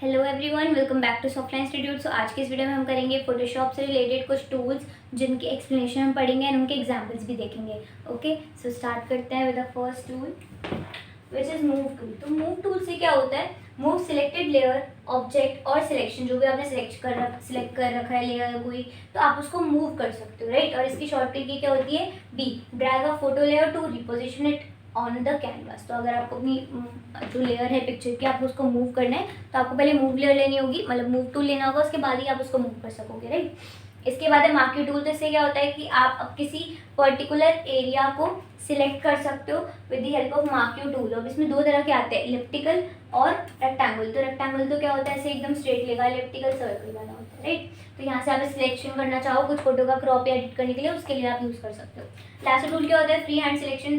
Hello everyone, welcome back to Softline institute. So आज के इस वीडियो में हम करेंगे फोटोशॉप से रिलेटेड कुछ टूल्स जिनकी एक्सप्लेनेशन हम पढ़ेंगे एंड उनके एग्जांपल्स भी देखेंगे। ओके, सो स्टार्ट करते हैं with the first tool which is move tool. तो मूव टूल से क्या होता है, मूव सिलेक्टेड लेयर, ऑब्जेक्ट और सिलेक्शन जो भी आपने सिलेक्ट कर रखा है लेयर कोई, तो आप उसको मूव कर सकते हो, राइट। और इसकी शॉर्टकट की क्या होती है, B, drag a photo layer to reposition it on the canvas. तो अगर आपको अपनी जो लेयर है पिक्चर की, आपको उसको मूव करना है तो आपको पहले मूव लेयर लेनी होगी, मतलब मूव टूल लेना होगा, उसके बाद ही आप उसको मूव कर सकोगे, राइट। इसके बाद है मार्क्यू टूल। तो इससे क्या होता है कि आप अब किसी पर्टिकुलर एरिया को सिलेक्ट कर सकते हो with the help of marquee tool. अब इसमें दो तरह के आते हैं, इलिप्टिकल और रेक्टेंगल। तो रेक्टेंगल तो क्या होता है, ऐसे एकदम स्ट्रेट लेगा, इलिप्टिकल सर्कल वाला होता है, राइट। तो यहाँ से आप सिलेक्शन करना चाहो कुछ फोटो का क्रॉप या एडिट करने के लिए, उसके लिए आप यूज कर सकते हो। लैसो टूल क्या होता है, free hand selection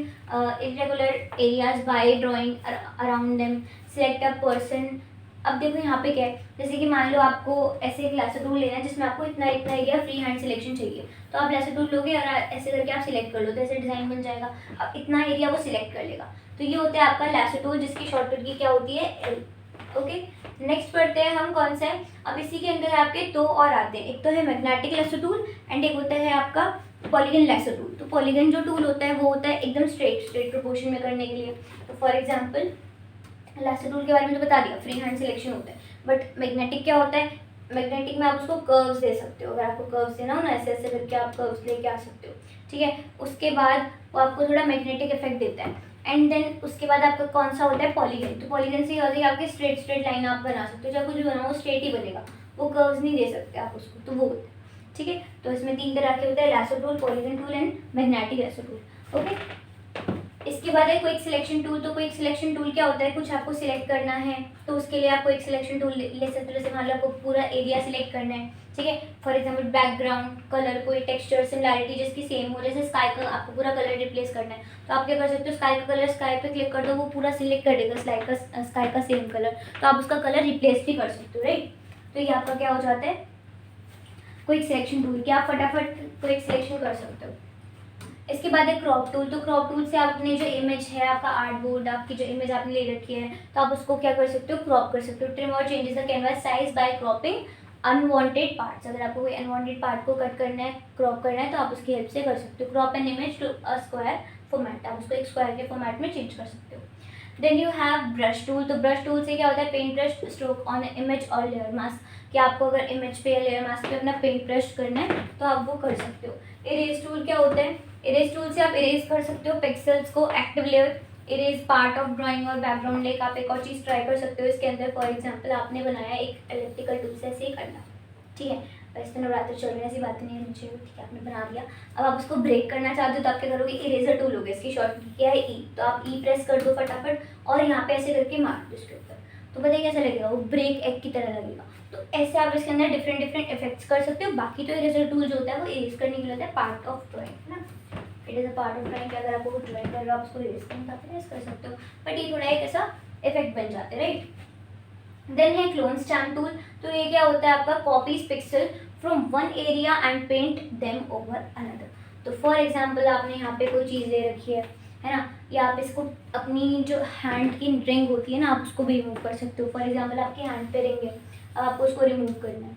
irregular areas by drawing around them, select a person. अब देखो यहाँ पे क्या है, जैसे कि मान लो आपको ऐसे एक लैसो टूल लेना है जिसमें आपको इतना इतना एरिया फ्री हैंड सिलेक्शन चाहिए, तो आप लैसो टूल लोगे और ऐसे करके आप सिलेक्ट कर लो, तो ऐसे डिजाइन बन जाएगा। अब इतना एरिया वो सिलेक्ट कर लेगा। तो ये होता है आपका लैसो टूल, जिसकी शॉर्टकट की क्या होती है, एल। ओके, नेक्स्ट पढ़ते हैं हम कौन सा है। अब इसी के अंदर आपके दो और आते हैं, एक तो है मैग्नेटिक लैसो टूल एंड एक होता है आपका पॉलीगन लैसो टूल। तो पॉलीगन जो टूल होता है वो होता है एकदम स्ट्रेट प्रोपोर्शन में करने के लिए। तो फॉर एग्जांपल लैसो टूल के बारे में तो बता दिया, फ्री हैंड सिलेक्शन होता है। बट मैग्नेटिक क्या होता है, मैग्नेटिक में आप उसको कर्व्स दे सकते हो। अगर आपको कर्व्स देना हो ना, ऐसे ऐसे करके आप कर्व्स लेके आ सकते हो, ठीक है। उसके बाद वो आपको थोड़ा मैग्नेटिक इफेक्ट देता है। एंड देन उसके बाद आपका कौन सा होता है, पॉलीगन। तो पॉलीगन से ये होता है कि आपके स्ट्रेट स्ट्रेट लाइन आप बना सकते हो, चाहे कुछ भी बनाओ वो स्ट्रेट ही बनेगा, वो कर्व्स नहीं दे सकते आप उसको, तो वो होता है, ठीक है। तो इसमें तीन तरह के होते हैं, lasso tool, polygon tool and magnetic lasso tool. Okay, इसके बाद है क्विक सिलेक्शन टूल। तो क्विक सिलेक्शन टूल क्या होता है, कुछ आपको सिलेक्ट करना है तो उसके लिए आप क्विक सिलेक्शन टूल ले सकते हो। जैसे मान लो आपको पूरा एरिया सिलेक्ट करना है, ठीक है। फॉर एग्जांपल बैकग्राउंड कलर, कोई टेक्सचर सिमिलैरिटी जिसकी सेम हो, जैसे स्काई का आपको पूरा कलर रिप्लेस करना है, तो आप क्या कर सकते हो, स्काई का कलर स्काई पे क्लिक कर दो, वो पूरा सिलेक्ट कर देगा स्काई का सेम कलर, तो आप उसका कलर रिप्लेस भी कर सकते हो, राइट। तो ये आपका क्या हो जाता है, क्विक सिलेक्शन टूल, कि आप फटाफट क्विक सिलेक्शन कर सकते हो। इसके बाद है क्रॉप टूल। तो क्रॉप टूल से आप अपने जो इमेज है, आपका आर्ट बोर्ड, आपकी जो इमेज आपने ले रखी है, तो आप उसको क्या कर सकते हो, क्रॉप कर सकते हो। ट्रिम और changes the canvas size by cropping unwanted parts. अगर आपको कोई अनवांटेड पार्ट को कट करना है, क्रॉप करना है, तो आप उसकी हेल्प से कर सकते हो। Crop an image to a square format, आप उसको एक स्क्वायर के फॉर्मेट में चेंज कर सकते हो। Then you have brush tool. तो ब्रश टूल से क्या होता है, paint brush stroke on image और लेयर मास्क, कि आपको अगर इमेज पे या लेयर मास्क पे अपना पेंट ब्रश करना है तो आप वो कर सकते हो। इरेज टूल क्या होता है, इरेज टूल से आप इरेज कर सकते हो पिक्सेल्स को, active layer, erase part of drawing और बैकग्राउंड। लेक आप एक और चीज़ ट्राई कर सकते हो इसके अंदर, फॉर एग्जांपल आपने बनाया एक इलेक्ट्रिकल टूल से ऐसे ही करना, ठीक है। वैसे तो नवरात्र चल रहे हैं, ऐसी बात नहीं है नीचे, ठीक है, आपने बना दिया। अब आप उसको ब्रेक करना चाहते हो तो आप क्या करोगे, इरेजर टूल होगा, इसकी शॉर्ट क्या है, ई। तो आप ई प्रेस कर दो फटाफट और यहाँ पे ऐसे करके मार दो इसके ऊपर, तो पता है कैसा लगेगा, वो ब्रेक एक की तरह लगेगा। तो ऐसे आप इसके अंदर डिफरेंट डिफरेंट इफेक्ट्स कर सकते हो। बाकी तो इरेजर टूल जो होता है वो इरेज करने के लिए होता है, पार्ट ऑफ ड्राइंग, है ना। It is a part of drawing, अगर आपको ड्राइंग कर रहे हो आप उसको इरेज करना चाहते हो, कर सकते हो, बट ये थोड़ा एक ऐसा इफेक्ट बन जाते हैं, राइट। देन है क्लोन स्टैम्प टूल। तो ये क्या होता है, आपका copies pixel from one area and paint them over another. तो फॉर एग्जांपल आपने यहाँ पे कोई चीज़ ले रखी है ना, या आप इसको अपनी जो हैंड की रिंग होती है ना, आप उसको भी रिमूव कर सकते हो। फॉर एग्जांपल आपकी हैंड पे रिंग है, अब आपको उसको रिमूव करना है,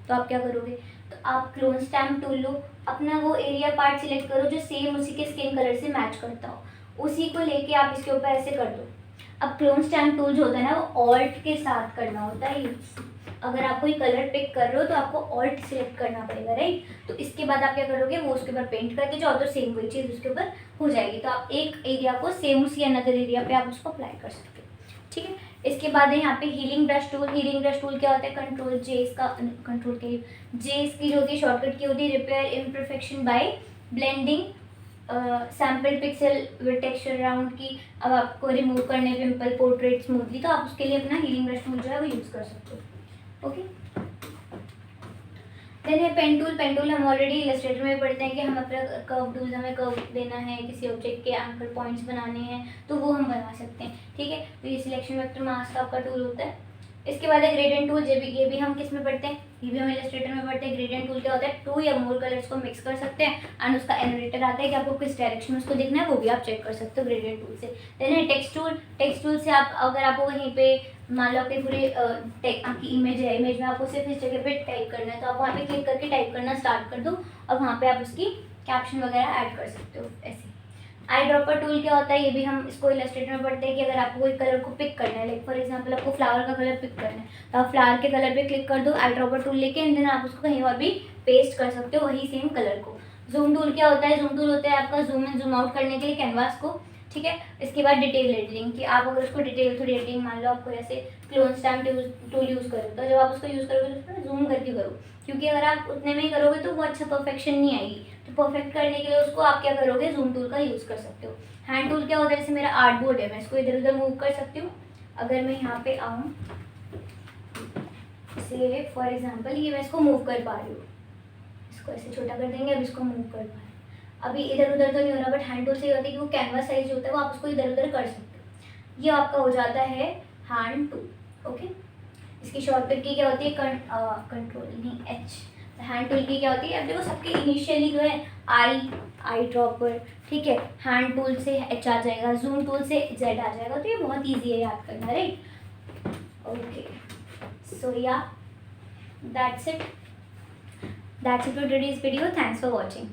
तो आप क्या करोगे, तो आप क्लोन स्टैम्प टूल लो, अपना वो एरिया पार्ट सिलेक्ट करो जो सेम उसी के स्किन कलर से मैच करता हो, उसी को लेके आप इसके ऊपर ऐसे कर दो। अब क्लोन स्टैम्प टूल जो होता है ना, वो ऑल्ट के साथ करना होता है यूज। अगर आप कोई कलर पिक कर रहे हो तो आपको ऑल्ट सिलेक्ट करना पड़ेगा, राइट। तो इसके बाद आप क्या करोगे, वो उसके ऊपर पेंट करके जाओ तो सेम वही चीज़ उसके ऊपर हो जाएगी। तो आप एक एरिया को सेम उसी अनदर एरिया पे आप उसको अप्लाई कर सकते हो, ठीक है। इसके बाद है यहाँ पे healing brush tool. Healing brush tool क्या होता है, कंट्रोल जे, इसका कंट्रोल के जे इसकी जो होती है शॉर्टकट की होती है, repair imperfection by blending sample pixel with texture around की। अब आपको रिमूव करने पिंपल पोर्ट्रेट स्मूथली, तो आप उसके लिए अपना हीलिंग ब्रश टूल जो है वो यूज़ कर सकते हो। ओके, देन है पेन टूल। पेन टूल हम ऑलरेडी इलस्ट्रेटर में पढ़ते हैं कि हम अपना कर्व टूल, हमें कर्व देना है, किसी ऑब्जेक्ट के एंकर पॉइंट्स बनाने हैं तो वो हम बना सकते हैं, ठीक है। तो ये सिलेक्शन वेक्टर मास्क आपका टूल होता है। इसके बाद है ग्रेडियंट टूल। ये भी हम किस में पढ़ते हैं, ये भी हम इलस्ट्रेटर में पढ़ते हैं। ग्रेडियंट टूल क्या होता है, टू या मोर कलर्स को मिक्स कर सकते हैं एंड उसका एनरेटर आता है कि आपको किस डायरेक्शन में उसको देखना है, वो भी आप चेक कर सकते हो ग्रेडियंट टूल से। देन है टेक्स्ट टूल। टेक्स्ट टूल से आप अगर आपको कहीं पे मान लो आपके पूरे आपकी इमेज है, इमेज में आपको सिर्फ इस जगह पे टाइप करना है, तो आप वहाँ पे क्लिक करके टाइप करना स्टार्ट कर दो और वहाँ पे आप उसकी कैप्शन वगैरह ऐड कर सकते हो। ऐसे आई ड्रॉपर टूल क्या होता है, ये भी हम इसको इलस्ट्रेटर में पढ़ते हैं कि अगर आपको कोई कलर को पिक करना है, लाइक फॉर एग्जांपल आपको फ्लावर का कलर पिक करना है, तो आप फ्लावर के कलर पे क्लिक कर दो आई ड्रॉपर टूल लेके, एंड देन आप उसको कहीं और भी पेस्ट कर सकते हो वही सेम कलर को। जूम टूल क्या होता है, जूम टूल होता है आपका जूम इन जूम आउट करने के लिए कैनवास को, ठीक है। इसके बाद डिटेल एडिटिंग कि आप अगर उसको डिटेल थोड़ी एडिटिंग, मान लो आपको ऐसे क्लोन स्टैम्प टूल यूज़ करो, तो जब आप उसको यूज़ करोगे तो उसको जूम करके करो, क्योंकि अगर आप उतने में ही करोगे तो वो अच्छा परफेक्शन नहीं आएगी। तो परफेक्ट करने के लिए उसको आप क्या करोगे, जूम टूल का यूज़ कर सकते हो। हैंड टूल क्या होता है, जैसे मेरा आर्ट बोर्ड है, मैं इसको इधर उधर मूव कर सकती हूँ। अगर मैं यहाँ पे आऊँ, से फॉर एग्जांपल ये मैं इसको मूव कर पा रही हूँ, इसको ऐसे छोटा कर देंगे, अब इसको मूव कर पा रहे हैं, अभी इधर उधर तो नहीं हो रहा, बट हैंड टूल से ये होता है कि वो कैनवास साइज जो होता है वो आप उसको इधर उधर कर सकते हो। ये आपका हो जाता है हैंड टूल, ओके। इसकी शॉर्टकट की क्या होती है, कंट्रोल नहीं एच। हैंड टूल की क्या होती है, अब देखो सबके इनिशियली जो है आई ड्रॉपर, ठीक है, हैंड टूल से एच आ जाएगा, जूम टूल से जेड आ जाएगा, तो ये बहुत ईजी है याद करना, राइट। ओके, सो या that's it for today's video, thanks for watching.